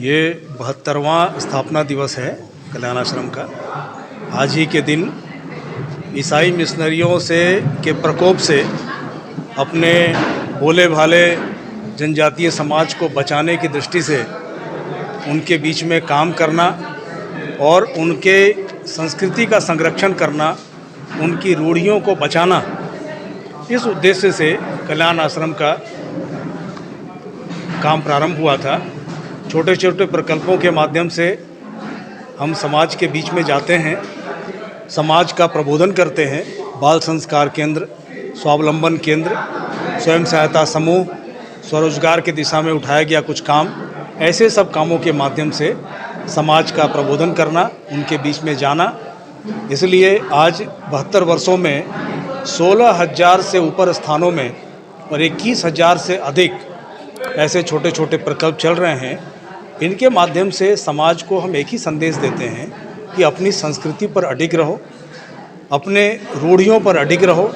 ये 72वां स्थापना दिवस है कल्याण आश्रम का। आज ही के दिन ईसाई मिशनरियों के प्रकोप से अपने भोले भाले जनजातीय समाज को बचाने की दृष्टि से उनके बीच में काम करना और उनके संस्कृति का संरक्षण करना, उनकी रूढ़ियों को बचाना, इस उद्देश्य से कल्याण आश्रम का काम प्रारंभ हुआ था। छोटे छोटे प्रकल्पों के माध्यम से हम समाज के बीच में जाते हैं, समाज का प्रबोधन करते हैं। बाल संस्कार केंद्र, स्वावलंबन केंद्र, स्वयं सहायता समूह, स्वरोजगार की दिशा में उठाया गया कुछ काम, ऐसे सब कामों के माध्यम से समाज का प्रबोधन करना, उनके बीच में जाना। इसलिए आज 72 वर्षों में 16,000 से ऊपर स्थानों में और 21,000 से अधिक ऐसे छोटे छोटे प्रकल्प चल रहे हैं। इनके माध्यम से समाज को हम एक ही संदेश देते हैं कि अपनी संस्कृति पर अडिग रहो, अपने रूढ़ियों पर अडिग रहो।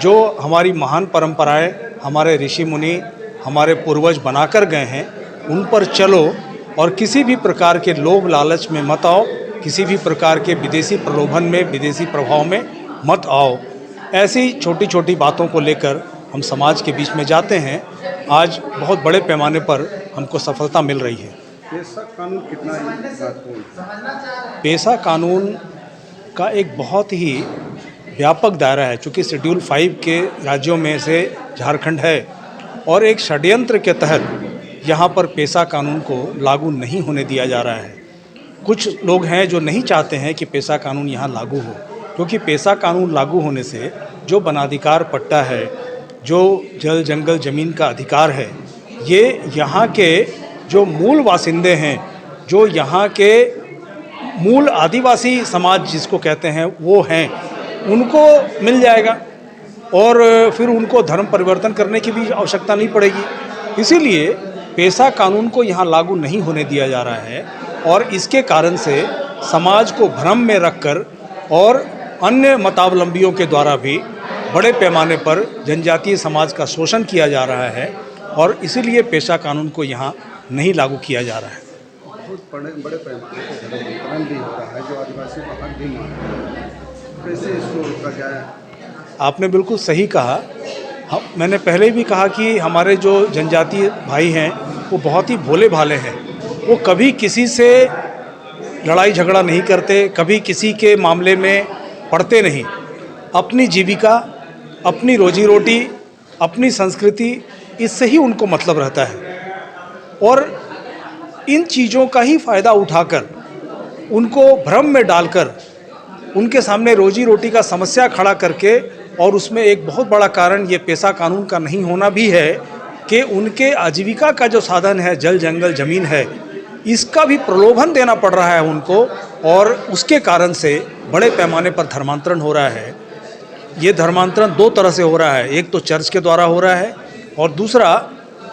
जो हमारी महान परंपराएं हमारे ऋषि मुनि, हमारे पूर्वज बनाकर गए हैं, उन पर चलो और किसी भी प्रकार के लोभ लालच में मत आओ, किसी भी प्रकार के विदेशी प्रलोभन में, विदेशी प्रभाव में मत आओ। ऐसी छोटी छोटी बातों को लेकर हम समाज के बीच में जाते हैं। आज बहुत बड़े पैमाने पर हमको सफलता मिल रही है। पेशा कानून कितना महत्वपूर्ण? पेशा कानून का एक बहुत ही व्यापक दायरा है, चूँकि शेड्यूल 5 के राज्यों में से झारखंड है और एक षड्यंत्र के तहत यहाँ पर पेशा कानून को लागू नहीं होने दिया जा रहा है। कुछ लोग हैं जो नहीं चाहते हैं कि पेशा कानून यहाँ लागू हो, क्योंकि पेशा कानून लागू होने से जो वनाधिकार पट्टा है, जो जल जंगल ज़मीन का अधिकार है, ये यहाँ के जो मूल वासिंदे हैं, जो यहाँ के मूल आदिवासी समाज जिसको कहते हैं वो हैं, उनको मिल जाएगा और फिर उनको धर्म परिवर्तन करने की भी आवश्यकता नहीं पड़ेगी। इसीलिए पेशा कानून को यहाँ लागू नहीं होने दिया जा रहा है और इसके कारण से समाज को भ्रम में रखकर और अन्य मतावलंबियों के द्वारा भी बड़े पैमाने पर जनजातीय समाज का शोषण किया जा रहा है और इसीलिए पेशा कानून को यहाँ नहीं लागू किया जा रहा है। बहुत बड़े पैमाने पर धर्मांतरण भी हो रहा है, जो आदिवासी का हक भी मान रहे हैं। कैसे इसको रोका जाए? आपने बिल्कुल सही कहा। मैंने पहले भी कहा कि हमारे जो जनजातीय भाई हैं वो बहुत ही भोले भाले हैं। वो कभी किसी से लड़ाई झगड़ा नहीं करते, कभी किसी के मामले में पड़ते नहीं। अपनी जीविका, अपनी रोजी रोटी, अपनी संस्कृति, इससे ही उनको मतलब रहता है और इन चीज़ों का ही फ़ायदा उठाकर, उनको भ्रम में डालकर, उनके सामने रोजी रोटी का समस्या खड़ा करके, और उसमें एक बहुत बड़ा कारण ये पेशा कानून का नहीं होना भी है कि उनके आजीविका का जो साधन है, जल जंगल ज़मीन है, इसका भी प्रलोभन देना पड़ रहा है उनको और उसके कारण से बड़े पैमाने पर धर्मांतरण हो रहा है। ये धर्मांतरण दो तरह से हो रहा है, एक तो चर्च के द्वारा हो रहा है और दूसरा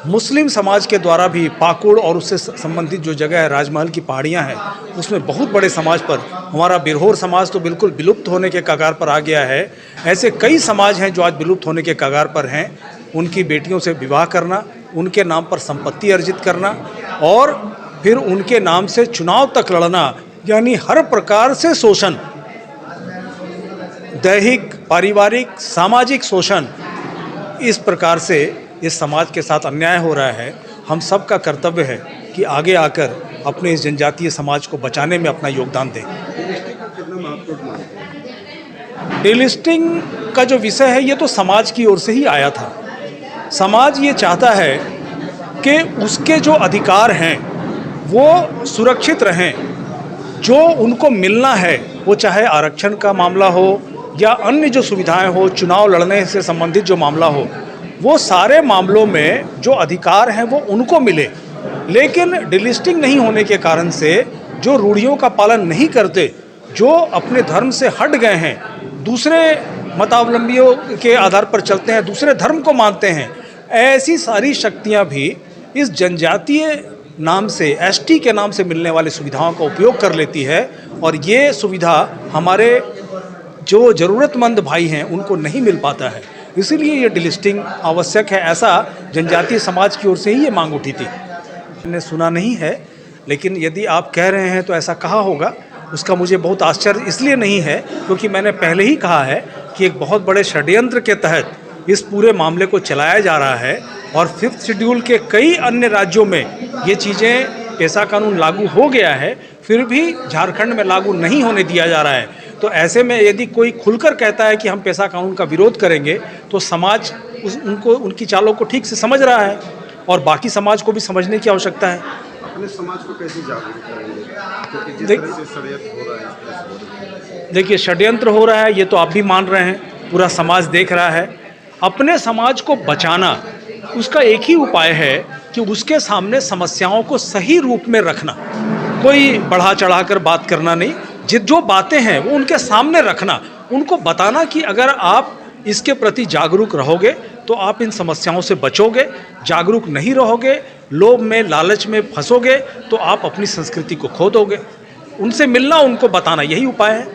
मुस्लिम समाज के द्वारा भी। पाकुड़ और उससे संबंधित जो जगह है, राजमहल की पहाड़ियाँ हैं, उसमें बहुत बड़े समाज पर, हमारा बिरहोर समाज तो बिल्कुल विलुप्त होने के कगार पर आ गया है। ऐसे कई समाज हैं जो आज विलुप्त होने के कगार पर हैं। उनकी बेटियों से विवाह करना, उनके नाम पर संपत्ति अर्जित करना और फिर उनके नाम से चुनाव तक लड़ना, यानी हर प्रकार से शोषण, दैहिक, पारिवारिक, सामाजिक शोषण, इस प्रकार से इस समाज के साथ अन्याय हो रहा है। हम सब का कर्तव्य है कि आगे आकर अपने इस जनजातीय समाज को बचाने में अपना योगदान दें। डिलिस्टिंग का जो विषय है, ये तो समाज की ओर से ही आया था। समाज ये चाहता है कि उसके जो अधिकार हैं वो सुरक्षित रहें, जो उनको मिलना है, वो चाहे आरक्षण का मामला हो या अन्य जो सुविधाएं हो, चुनाव लड़ने से संबंधित जो मामला हो, वो सारे मामलों में जो अधिकार हैं वो उनको मिले। लेकिन डिलिस्टिंग नहीं होने के कारण से जो रूढ़ियों का पालन नहीं करते, जो अपने धर्म से हट गए हैं, दूसरे मतावलंबियों के आधार पर चलते हैं, दूसरे धर्म को मानते हैं, ऐसी सारी शक्तियां भी इस जनजातीय नाम से, एसटी के नाम से मिलने वाली सुविधाओं का उपयोग कर लेती है और ये सुविधा हमारे जो ज़रूरतमंद भाई हैं उनको नहीं मिल पाता है। इसीलिए ये डिलिस्टिंग आवश्यक है, ऐसा जनजातीय समाज की ओर से ही ये मांग उठी थी। मैंने सुना नहीं है, लेकिन यदि आप कह रहे हैं तो ऐसा कहा होगा, उसका मुझे बहुत आश्चर्य इसलिए नहीं है क्योंकि मैंने पहले ही कहा है कि एक बहुत बड़े षड्यंत्र के तहत इस पूरे मामले को चलाया जा रहा है और 5th शेड्यूल के कई अन्य राज्यों में ये चीज़ें, पेशा कानून लागू हो गया है, फिर भी झारखंड में लागू नहीं होने दिया जा रहा है। तो ऐसे में यदि कोई खुलकर कहता है कि हम पेशा कानून का विरोध करेंगे तो समाज उनकी चालों को ठीक से समझ रहा है और बाकी समाज को भी समझने की आवश्यकता है। अपने समाज को कैसे जागरूक करेंगे, क्योंकि जिस तरह से षड्यंत्र हो रहा है इस तरह से हो रहा है। देखिए, षड्यंत्र हो रहा है ये तो आप भी मान रहे हैं, पूरा समाज देख रहा है। अपने समाज को बचाना, उसका एक ही उपाय है कि उसके सामने समस्याओं को सही रूप में रखना, कोई बढ़ा चढ़ा कर बात करना नहीं, जो बातें हैं वो उनके सामने रखना, उनको बताना कि अगर आप इसके प्रति जागरूक रहोगे तो आप इन समस्याओं से बचोगे, जागरूक नहीं रहोगे, लोभ में लालच में फंसोगे तो आप अपनी संस्कृति को खो दोगे। उनसे मिलना, उनको बताना, यही उपाय है।